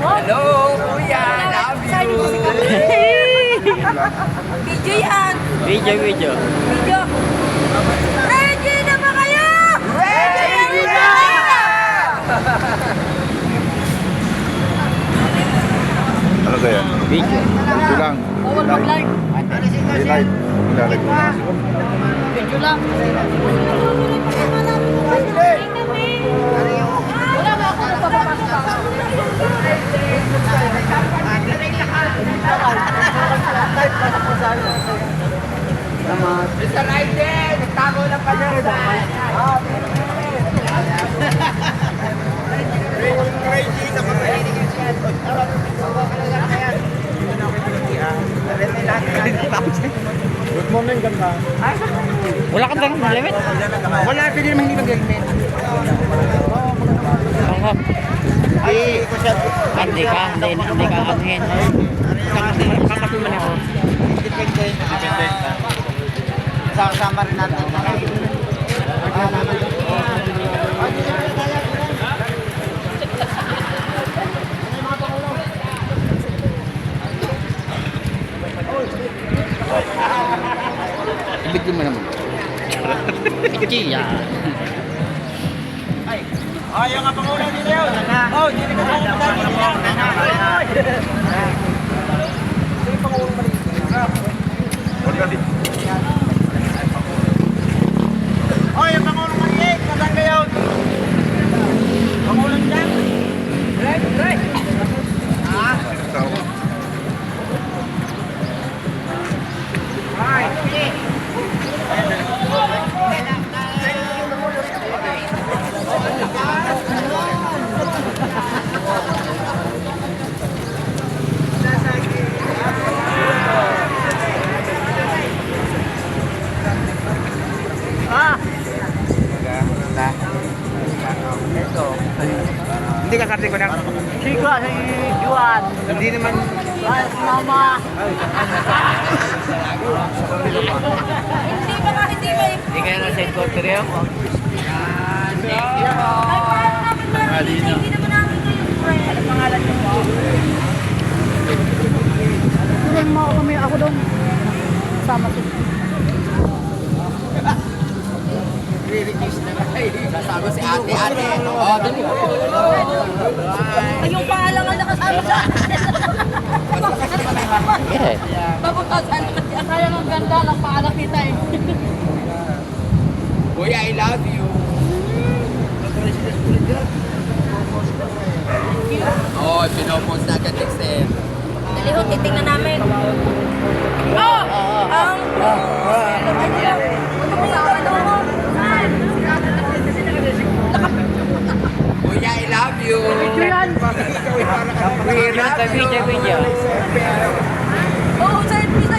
Hello, kuya. Love you. Video yan. Video. Video. Ready na ba kayo? Ready na! Ano kaya? Video. Video lang. Bawal mag-live. Live. Ilalagay ko na. Video lang. Wala ba ako nagpapapasok ako? Mr. Raiden, nagtago na pa niya. Crazy sa Good morning, ganda. Wala kang tanong limit? Wala, pwede naman hindi mag-helmet. Oo. Ay, ko siya. Hindi ka anuhin. Kakapin mo na ako. Depende. Sama rin natin. Video mo naman. Video yan. Ayaw nga pangulo din yun. Oh, hindi ka sana madami nila. Oh, yung pangulong maliit. Nasaan kayo? Pangulong dyan? Right. Ah? Hindi ka karte ko na. Chico, si Juan. Hindi naman. Ay, mama. Hindi ba? Hindi kaya na side quarter yun? Ay, parang namin marinig. Hindi naman namin kayo friend. Ano pangalan niyo po? Turing mo kami ako doon. Sama si Re-reduce na nga. Kasama si ate. Oh, dali. ay, yung pangalan nga nakasama sa akin. Yeah. Babutasan naman siya. Kaya ang ganda ng pangalan kita eh. Kuya, I love you. Oh, pinopost na agad text eh. Dali ho, titingnan namin. Oh! Ang... Kuya, I love you. Video. Oo, sir, please